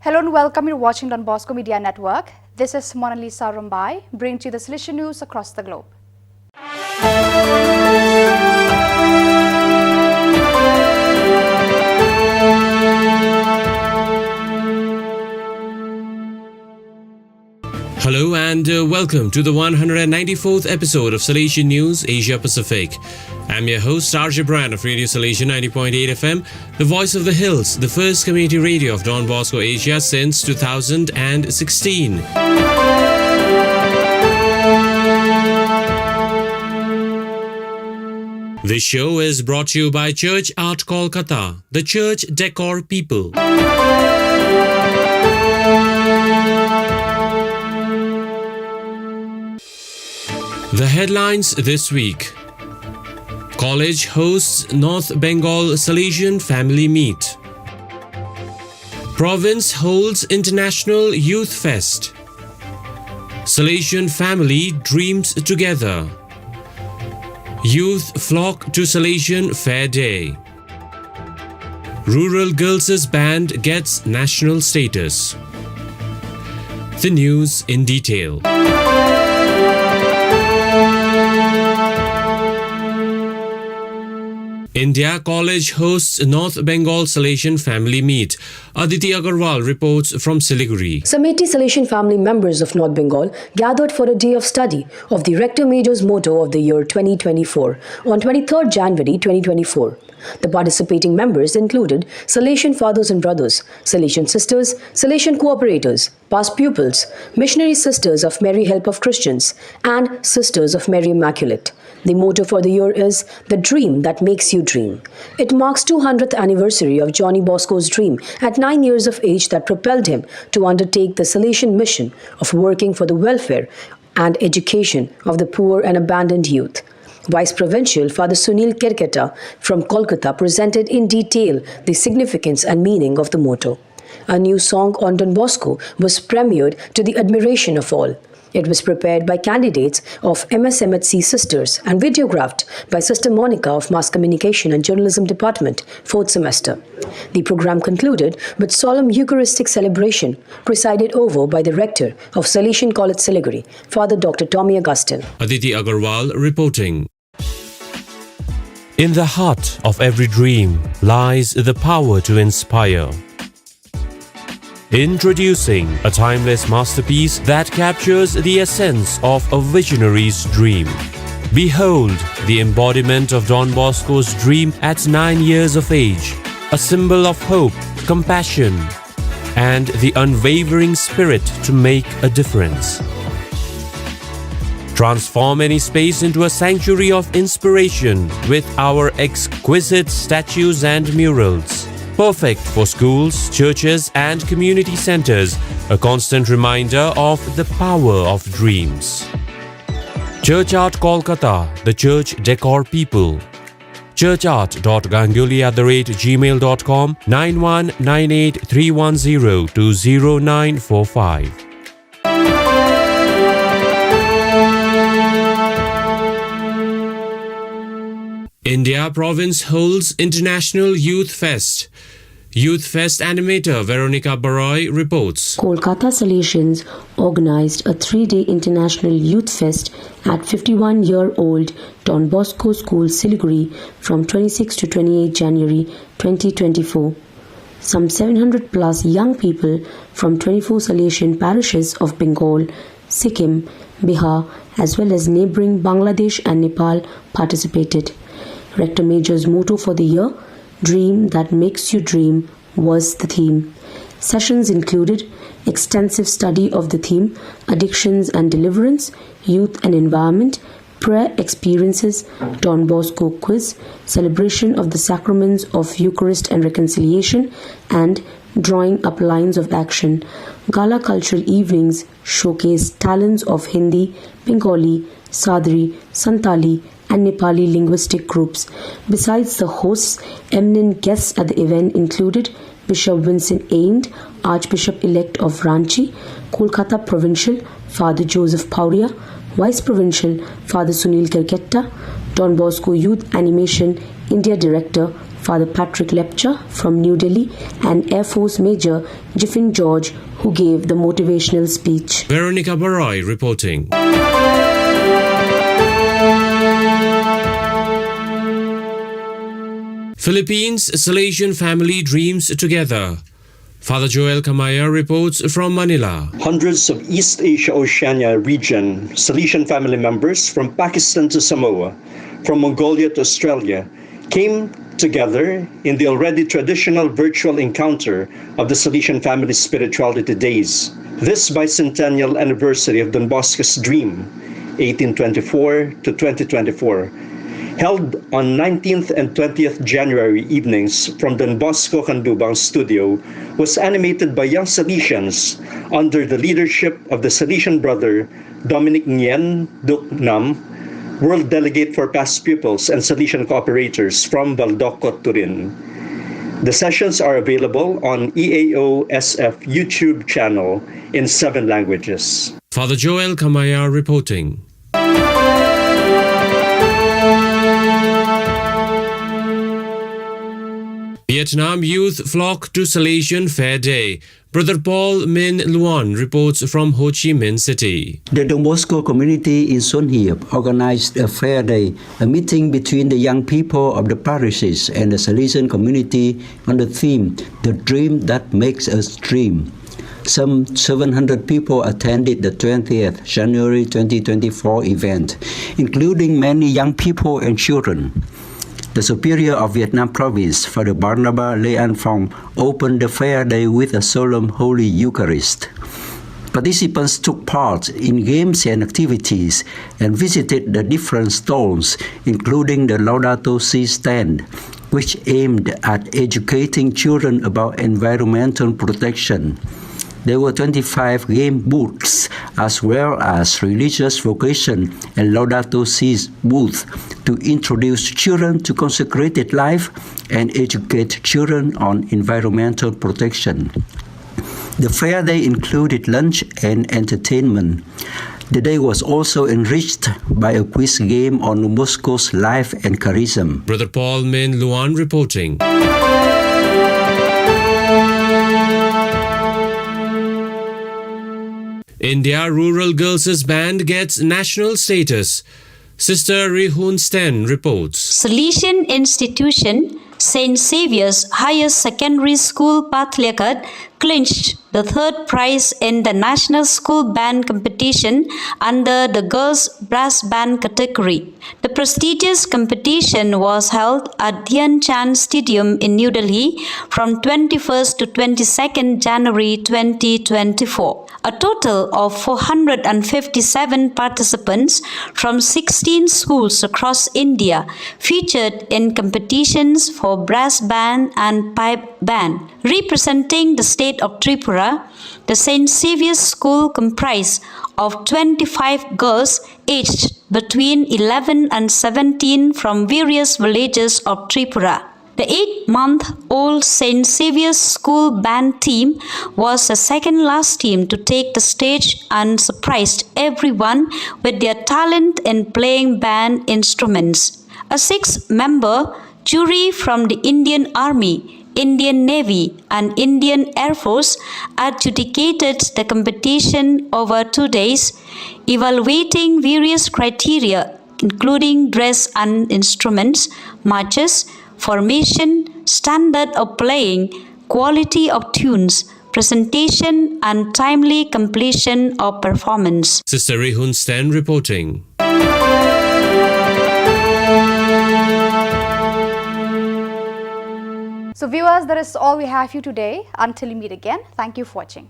Hello and welcome. You're watching Don Bosco Media Network. This is Mona Lisa Rumbai, bringing to you the Salesian news across the globe. Hello and welcome to the 194th episode of Salesian News Asia Pacific. I'm your host RJ Brand of Radio Salesian 90.8 FM, the voice of the hills, the first community radio of Don Bosco Asia since 2016. This show is brought to you by Church Art Kolkata, the church decor people. The headlines this week. College hosts North Bengal Salesian Family Meet. Province holds International Youth Fest. Salesian family dreams together. Youth flock to Salesian Fair Day. Rural Girls' Band gets national status. The news in detail. India College hosts North Bengal Salesian Family Meet. Aditi Agarwal reports from Siliguri. Some 80 Salesian family members of North Bengal gathered for a day of study of the Rector Major's motto of the year 2024 on 23rd January 2024. The participating members included Salesian fathers and brothers, Salesian sisters, Salesian cooperators, past pupils, missionary sisters of Mary Help of Christians, and Sisters of Mary Immaculate. The motto for the year is "The Dream That Makes You Dream." It marks 200th anniversary of Johnny Bosco's dream at 9 years of age that propelled him to undertake the Salesian mission of working for the welfare and education of the poor and abandoned youth. Vice Provincial Father Sunil Kerketa from Kolkata presented in detail the significance and meaning of the motto. A new song on Don Bosco was premiered to the admiration of all. It was prepared by candidates of MSMHC Sisters and videographed by Sister Monica of Mass Communication and Journalism Department, 4th semester. The program concluded with solemn Eucharistic celebration presided over by the Rector of Salesian College Siliguri, Father Dr. Tommy Augustine. Aditi Agarwal reporting. In the heart of every dream lies the power to inspire. Introducing a timeless masterpiece that captures the essence of a visionary's dream. Behold the embodiment of Don Bosco's dream at 9 years of age, a symbol of hope, compassion, and the unwavering spirit to make a difference. Transform any space into a sanctuary of inspiration with our exquisite statues and murals. Perfect for schools, churches, and community centers, a constant reminder of the power of dreams. Church Art Kolkata, the church decor people. churchart.ganguly@gmail.com 919831020945. India Province holds International Youth Fest. Youth Fest animator Veronica Baroy reports. Kolkata Salesians organized a 3-day International Youth Fest at 51-year-old Don Bosco School Siliguri from 26 to 28 January 2024. Some 700 plus young people from 24 Salesian parishes of Bengal, Sikkim, Bihar, as well as neighboring Bangladesh and Nepal participated. Rector Major's motto for the year, "Dream That Makes You Dream," was the theme. Sessions included extensive study of the theme, addictions and deliverance, youth and environment, prayer experiences, Don Bosco quiz, celebration of the sacraments of Eucharist and reconciliation, and drawing up lines of action. Gala cultural evenings showcased talents of Hindi, Bengali, Sadri, Santali, and Nepali linguistic groups. Besides the hosts, eminent guests at the event included Bishop Vincent Aind, Archbishop-elect of Ranchi, Kolkata Provincial Father Joseph Pauria, Vice Provincial Father Sunil Kerketa, Don Bosco Youth Animation India Director Father Patrick Lepcha from New Delhi, and Air Force Major Jiffin George, who gave the motivational speech. Veronica Baroy reporting. Philippines Salesian family dreams together. Father Joel Kamaya reports from Manila. Hundreds of East Asia Oceania region Salesian family members from Pakistan to Samoa, from Mongolia to Australia, came together in the already traditional virtual encounter of the Salesian Family Spirituality Days. This bicentennial anniversary of Don Bosco's dream, 1824 to 2024, held on 19th and 20th January evenings from Don Bosco Candubang's studio, was animated by young Salesians under the leadership of the Salesian brother Dominic Nguyen Duc Nam, World Delegate for Past Pupils and Salesian Cooperators from Baldoco, Turin. The sessions are available on EAO SF YouTube channel in 7 languages. Father Joel Kamaya reporting. Vietnam youth flock to Salesian Fair Day. Brother Paul Min Luan reports from Ho Chi Minh City. The Don Bosco community in Son Hiep organized a fair day, a meeting between the young people of the parishes and the Salesian community on the theme, The Dream That Makes Us Dream. Some 700 people attended the 20th January 2024 event, including many young people and children. The Superior of Vietnam Province, Father Barnabas Lê An Phong, opened the fair day with a solemn Holy Eucharist. Participants took part in games and activities and visited the different stalls, including the Laudato Si stand, which aimed at educating children about environmental protection. There were 25 game booths, as well as religious vocation and Laudato Si booth to introduce children to consecrated life and educate children on environmental protection. The fair day included lunch and entertainment. The day was also enriched by a quiz game on Don Bosco's life and charism. Brother Paul Min Luan reporting. India Rural Girls' Band gets national status. Sister Rihun Sten reports. Salesian institution St. Xavier's Higher Secondary School Patliakat clinched the 3rd prize in the National School Band competition under the Girls Brass Band category. The prestigious competition was held at Dhyan Chand Stadium in New Delhi from 21st to 22nd January 2024. A total of 457 participants from 16 schools across India featured in competitions for brass band and pipe band. Representing the state of Tripura, the St. Xavier's School comprised of 25 girls aged between 11 and 17 from various villages of Tripura. The 8-month-old St. Xavier's School band team was the second last team to take the stage and surprised everyone with their talent in playing band instruments. A 6-member jury from the Indian Army, Indian Navy and Indian Air Force adjudicated the competition over 2 days, evaluating various criteria including dress and instruments, marches, formation, standard of playing, quality of tunes, presentation and timely completion of performance. Sister Rihun Sten reporting. So viewers, that is all we have for you today. Until we meet again, thank you for watching.